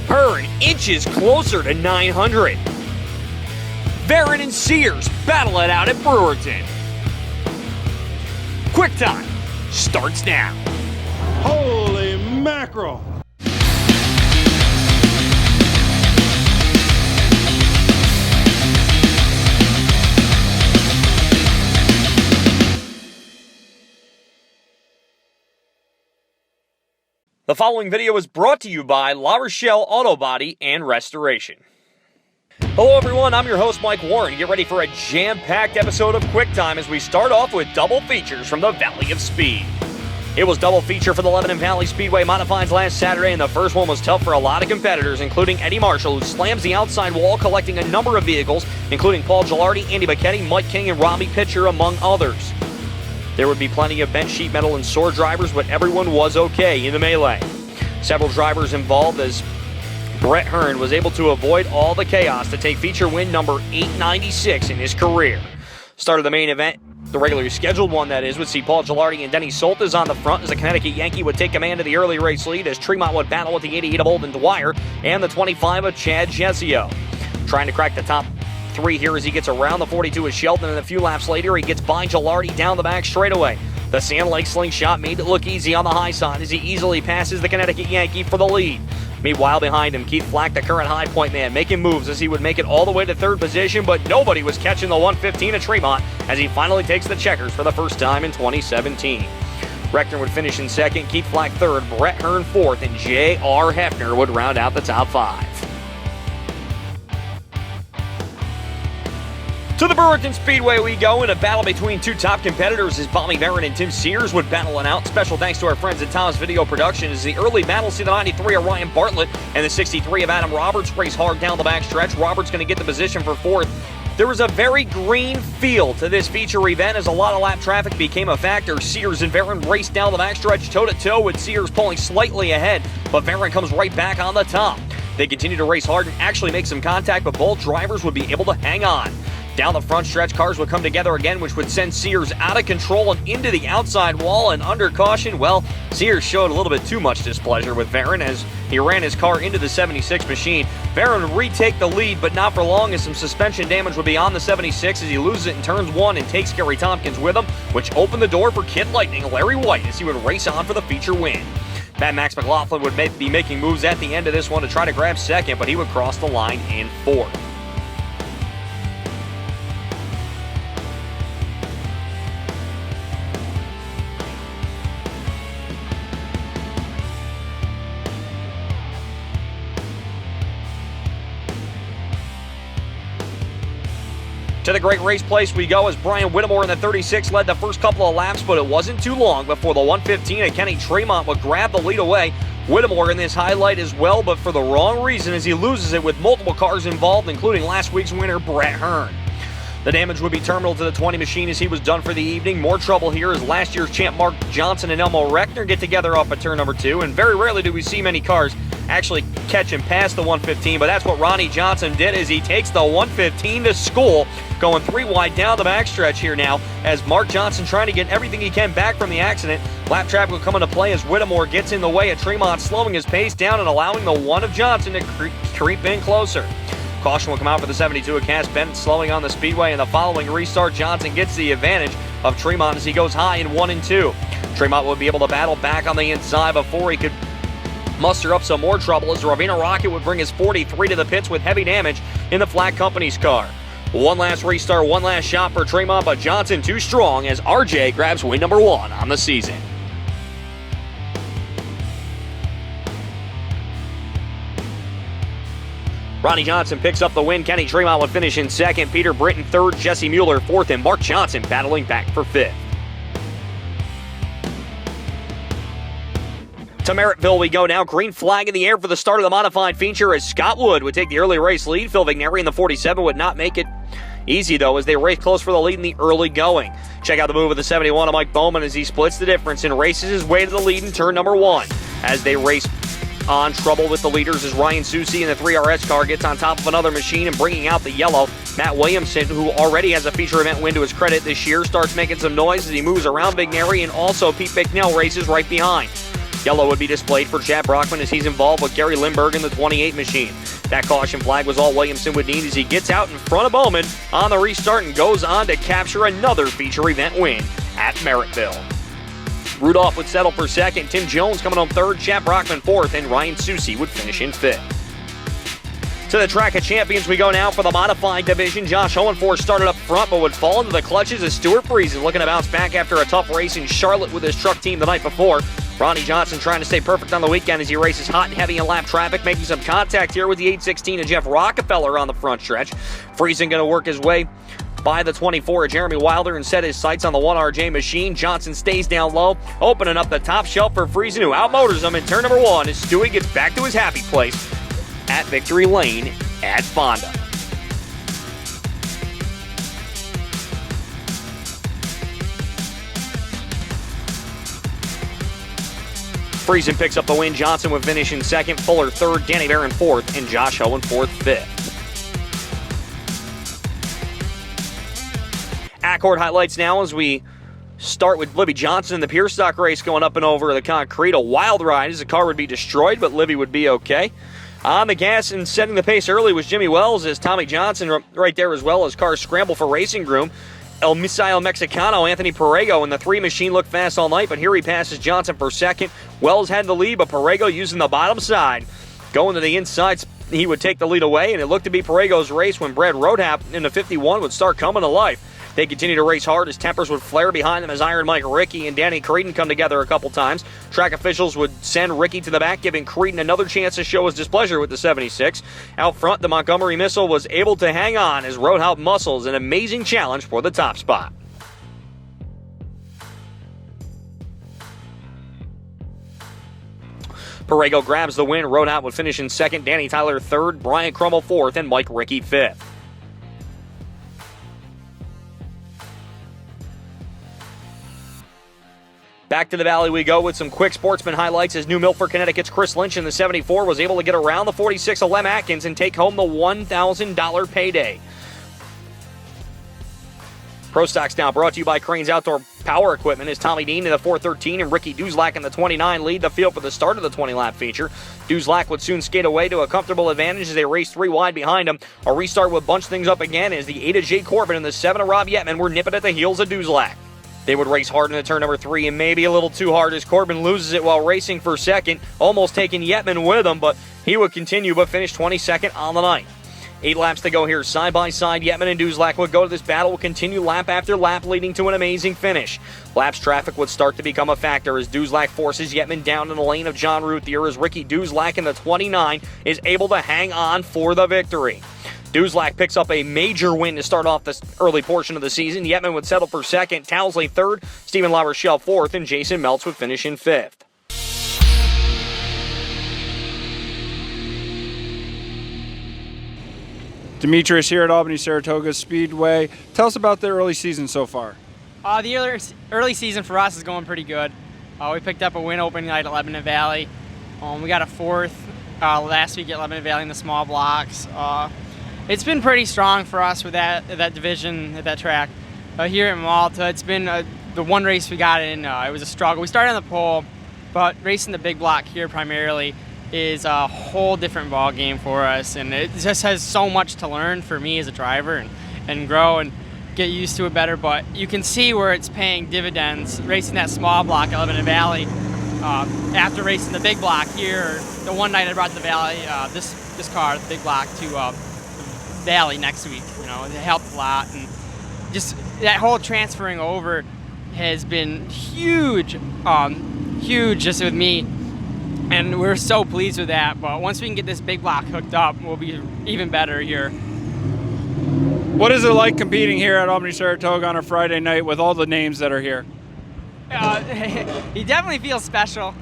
Hearn inches closer to 900. Varon and Sears battle it out at Brewerton. Quick time starts now. Holy mackerel! The following video is brought to you by La Rochelle Auto Body and Restoration. Hello everyone, I'm your host Mike Warren. Get ready for a jam-packed episode of Quick Time as we start off with double features from the Valley of Speed. It was double feature for the Lebanon Valley Speedway Modifieds last Saturday, and the first one was tough for a lot of competitors, including Eddie Marshall, who slams the outside wall, collecting a number of vehicles, including Paul Gilardi, Andy Bacchetti, Mike King, and Robbie Pitcher, among others. There would be plenty of bench sheet metal and sore drivers, but everyone was okay in the melee. Several drivers involved as Brett Hearn was able to avoid all the chaos to take feature win number 896 in his career. Start of the main event, the regularly scheduled one that is, would see Paul Gilardi and Denny Soltis on the front as the Connecticut Yankee would take command of the early race lead as Tremont would battle with the 88 of Olden Dwyer and the 25 of Chad Jesio. Trying to crack the top three here as he gets around the 42 of Shelton, and a few laps later he gets by Gilardi down the back straightaway. The Sand Lake slingshot made it look easy on the high side as he easily passes the Connecticut Yankee for the lead. Meanwhile, behind him, Keith Flack, the current High Point man, making moves as he would make it all the way to third position, but nobody was catching the 115 of Tremont as he finally takes the checkers for the first time in 2017. Reckner would finish in second, Keith Flack third, Brett Hearn fourth, and J.R. Hefner would round out the top five. To the Brewerton Speedway we go in a battle between two top competitors as Bobby Varon and Tim Sears would battle it out. Special thanks to our friends at Thomas Video Production as the early battle see the 93 of Ryan Bartlett and the 63 of Adam Roberts race hard down the back stretch. Roberts going to get the position for fourth. There was a very green feel to this feature event as a lot of lap traffic became a factor. Sears and Varon raced down the backstretch toe-to-toe with Sears pulling slightly ahead, but Varon comes right back on the top. They continue to race hard and actually make some contact, but both drivers would be able to hang on. Down the front stretch, cars would come together again, which would send Sears out of control and into the outside wall, and under caution, well, Sears showed a little bit too much displeasure with Varon as he ran his car into the 76 machine. Varon would retake the lead, but not for long as some suspension damage would be on the 76 as he loses it in turns one and takes Gary Tompkins with him, which opened the door for Kid Lightning, Larry White, as he would race on for the feature win. Mad Max McLaughlin would be making moves at the end of this one to try to grab second, but he would cross the line in fourth. To the great race place we go as Brian Whittemore in the 36 led the first couple of laps, but it wasn't too long before the 115 of Kenny Tremont would grab the lead away. Whittemore in this highlight as well, but for the wrong reason as he loses it with multiple cars involved, including last week's winner, Brett Hearn. The damage would be terminal to the 20 machine as he was done for the evening. More trouble here as last year's champ Mark Johnson and Elmo Reckner get together off of turn number 2, and very rarely do we see many cars actually catch and pass the 115, but that's what Ronnie Johnson did as he takes the 115 to school, going three wide down the backstretch here now as Mark Johnson trying to get everything he can back from the accident. Lap traffic will come into play as Whittemore gets in the way of Tremont, slowing his pace down and allowing the one of Johnson to creep in closer. Caution will come out for the 72 of Cass Bennett slowing on the speedway, and the following restart Johnson gets the advantage of Tremont as he goes high in 1 and 2. Tremont will be able to battle back on the inside before he could muster up some more trouble as Ravina Rocket would bring his 43 to the pits with heavy damage in the Flat Company's car. One last restart, one last shot for Tremont, but Johnson too strong as RJ grabs win number 1 on the season. Ronnie Johnson picks up the win. Kenny Tremont would finish in second. Peter Britton third. Jesse Mueller fourth. And Mark Johnson battling back for fifth. To Merrittville we go now. Green flag in the air for the start of the modified feature as Scott Wood would take the early race lead. Phil Vigneri in the 47 would not make it easy, though, as they race close for the lead in the early going. Check out the move of the 71 of Mike Bowman as he splits the difference and races his way to the lead in turn number 1. As they race on, trouble with the leaders as Ryan Susi in the 3RS car gets on top of another machine and bringing out the yellow. Matt Williamson, who already has a feature event win to his credit this year, starts making some noise as he moves around Vigneri, and also Pete Bicknell races right behind. Yellow would be displayed for Chad Brockman as he's involved with Gary Lindbergh in the 28 machine. That caution flag was all Williamson would need as he gets out in front of Bowman on the restart and goes on to capture another feature event win at Merrittville. Rudolph would settle for second, Tim Jones coming on third, Chad Brockman fourth, and Ryan Susi would finish in fifth. To the Track of Champions we go now for the modified division. Josh Hohenfors started up front but would fall into the clutches as Stuart Friesen looking to bounce back after a tough race in Charlotte with his truck team the night before. Ronnie Johnson trying to stay perfect on the weekend as he races hot and heavy in lap traffic, making some contact here with the 816 of Jeff Rockefeller on the front stretch. Friesen going to work his way by the 24 of Jeremy Wilder and set his sights on the 1RJ machine. Johnson stays down low, opening up the top shelf for Friesen, who outmotors him in turn number one as Stewie gets back to his happy place at Victory Lane at Fonda. Friesen picks up the win. Johnson would finish in second, Fuller third, Danny Barron fourth, and Josh Hohenfors fifth. Accord highlights now as we start with Libby Johnson in the pure stock race going up and over the concrete. A wild ride as the car would be destroyed, but Libby would be okay. On the gas and setting the pace early was Jimmy Wells as Tommy Johnson right there as well as cars scramble for racing groom. El Misael Mexicano, Anthony Perego, and the three machine looked fast all night, but here he passes Johnson for second. Wells had the lead, but Perego using the bottom side. Going to the inside, he would take the lead away, and it looked to be Perego's race when Brad Roadhap in the 51 would start coming to life. They continue to race hard as tempers would flare behind them as Iron Mike Ricky and Danny Creedon come together a couple times. Track officials would send Ricky to the back, giving Creedon another chance to show his displeasure with the 76. Out front, the Montgomery Missile was able to hang on as Roadhouse muscles an amazing challenge for the top spot. Perego grabs the win. Roadhouse would finish in second, Danny Tyler third, Brian Crummell fourth, and Mike Ricky fifth. Back to the Valley we go with some quick sportsman highlights as New Milford, Connecticut's Chris Lynch in the 74 was able to get around the 46 of Lem Atkins and take home the $1,000 payday. Pro Stocks now brought to you by Cranes Outdoor Power Equipment as Tommy Dean in the 413 and Ricky Duzlak in the 29 lead the field for the start of the 20-lap feature. Duzlak would soon skate away to a comfortable advantage as they raced three wide behind him. A restart would bunch things up again as the 8 of Jay Corbin and the 7 of Rob Yetman were nipping at the heels of Duzlak. They would race hard in the turn number 3 and maybe a little too hard as Corbin loses it while racing for second, almost taking Yetman with him, but he would continue but finish 22nd on the night. 8 laps to go here, side by side. Yetman and Duzlak would go to this battle, would continue lap after lap, leading to an amazing finish. Laps traffic would start to become a factor as Duzlak forces Yetman down in the lane of John Ruthier as Ricky Duzlak in the 29 is able to hang on for the victory. Duzlak picks up a major win to start off this early portion of the season. Yetman would settle for second, Townsley third, Stephen LaRochelle fourth, and Jason Meltz would finish in fifth. Demetrius here at Albany Saratoga Speedway. Tell us about the early season so far. The early season for us is going pretty good. We picked up a win opening night at Lebanon Valley. We got a fourth last week at Lebanon Valley in the small blocks. It's been pretty strong for us with that division, at that track. Here at Malta, it's been the one race we got in, it was a struggle. We started on the pole, but racing the big block here primarily is a whole different ball game for us, and it just has so much to learn for me as a driver and grow and get used to it better. But you can see where it's paying dividends racing that small block at Lebanon Valley. After racing the big block here, the one night I brought the Valley, this car, the big block, to Valley next week. You know, it helped a lot, and just that whole transferring over has been huge, huge just with me, and we're so pleased with that. But once we can get this big block hooked up, we'll be even better here. What is it like competing here at Albany Saratoga on a Friday night with all the names that are here? You definitely feel special,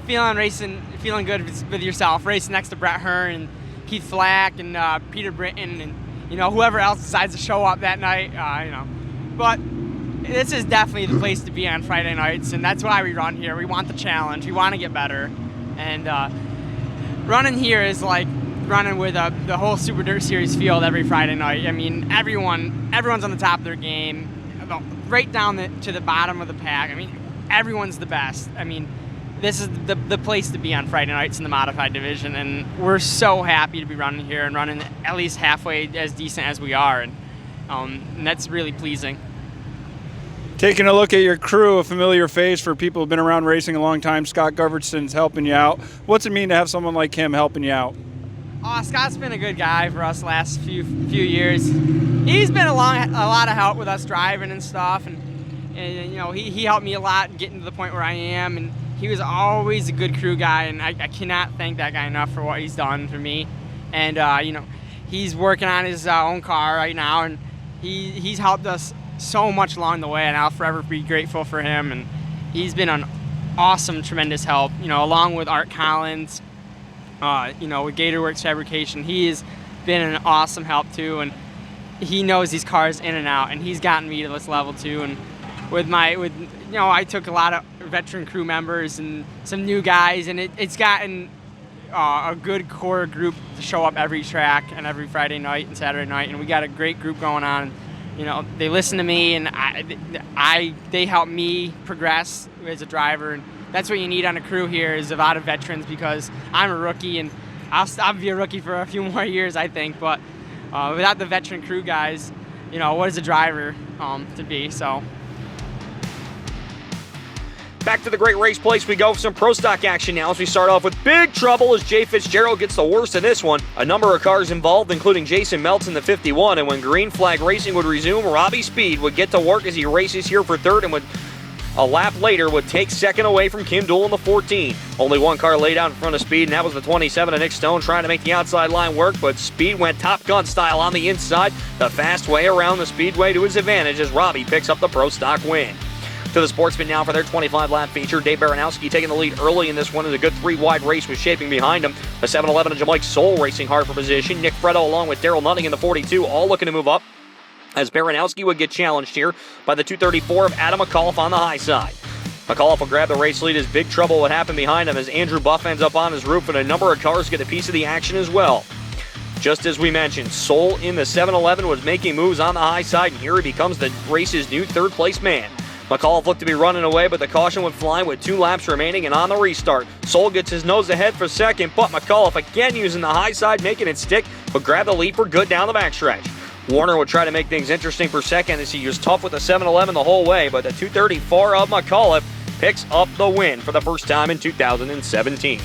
feeling good with yourself, racing next to Brett Hearn and Keith Flack and Peter Britton and whoever else decides to show up that night. But this is definitely the place to be on Friday nights, and that's why we run here. We want the challenge. We want to get better, and running here is like running with the whole Super Dirt Series field every Friday night. I mean, everyone's on the top of their game, right down to the bottom of the pack. I mean, everyone's the best. I mean, this is the place to be on Friday nights in the modified division, and we're so happy to be running here and running at least halfway as decent as we are, and that's really pleasing. Taking a look at your crew, a familiar face for people who've been around racing a long time, Scott Govertson's helping you out. What's it mean to have someone like him helping you out? Scott's been a good guy for us the last few years. He's been a lot of help with us driving and stuff, and you know, he helped me a lot getting to the point where I am, and he was always a good crew guy, and I cannot thank that guy enough for what he's done for me. And you know, he's working on his own car right now, and he's helped us so much along the way, and I'll forever be grateful for him. And he's been an awesome, tremendous help, you know, along with Art Collins, you know, with Gatorworks Fabrication. He has been an awesome help too, and he knows these cars in and out, and he's gotten me to this level too. And with you know, I took a lot of veteran crew members and some new guys, and it's gotten a good core group to show up every track and every Friday night and Saturday night, and we got a great group going on. You know, they listen to me, and they help me progress as a driver, and that's what you need on a crew here, is a lot of veterans, because I'm a rookie, and I'll be a rookie for a few more years, I think. But without the veteran crew guys, you know, what is a driver to be? So. Back to the great race place we go for some pro stock action now, as we start off with big trouble as Jay Fitzgerald gets the worst of this one. A number of cars involved, including Jason Meltz in the 51, and when green flag racing would resume, Robbie Speed would get to work as he races here for third, and would a lap later would take second away from Kim Dool in the 14. Only one car laid out in front of Speed, and that was the 27 of Nick Stone, trying to make the outside line work, but Speed went Top Gun style on the inside, the fast way around the speedway to his advantage as Robbie picks up the pro stock win. To the Sportsman now for their 25-lap feature. Dave Baranowski taking the lead early in this one as a good three-wide race was shaping behind him. The 7-11 of Jamike Soule racing hard for position. Nick Freddo along with Daryl Nutting in the 42, all looking to move up, as Baranowski would get challenged here by the 234 of Adam McAuliffe on the high side. McAuliffe will grab the race lead as big trouble would happen behind him as Andrew Buff ends up on his roof, and a number of cars get a piece of the action as well. Just as we mentioned, Soule in the 7-11 was making moves on the high side, and here he becomes the race's new third-place man. McAuliffe looked to be running away, but the caution would fly with 2 laps remaining, and on the restart, Soule gets his nose ahead for second, but McAuliffe again using the high side, making it stick, but grab the lead for good down the backstretch. Warner would try to make things interesting for second as he was tough with the 7-11 the whole way, but the 234 of McAuliffe picks up the win for the first time in 2017.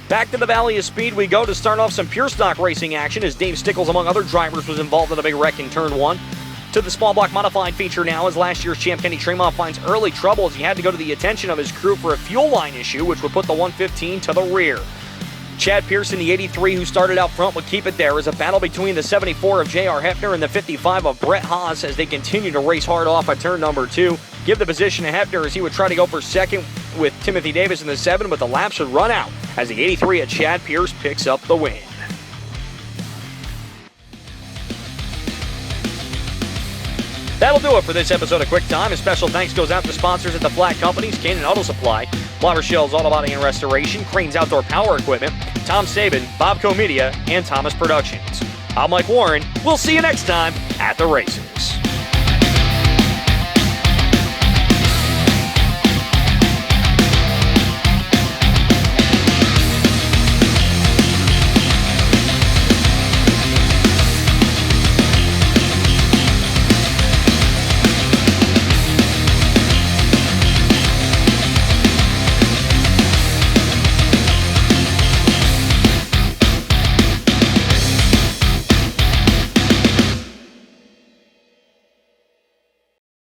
Back to the Valley of Speed we go to start off some pure stock racing action as Dave Stickles, among other drivers, was involved in a big wreck in Turn 1. To the small block modified feature now as last year's champ Kenny Tremont finds early trouble as he had to go to the attention of his crew for a fuel line issue, which would put the 115 to the rear. Chad Pearson, the 83 who started out front, would keep it there as a battle between the 74 of J.R. Hefner and the 55 of Brett Haas as they continue to race hard off at turn number 2. Give the position to Hefner as he would try to go for second with Timothy Davis in the 7, but the laps would run out as the 83 of Chad Pierce picks up the win. That'll do it for this episode of Quick Time. A special thanks goes out to sponsors at the Flat Companies, Cannon Auto Supply, La Rochelle's Auto Body and Restoration, Crane's Outdoor Power Equipment, Tom Sabin, Bobco Media, and Thomas Productions. I'm Mike Warren. We'll see you next time at the races.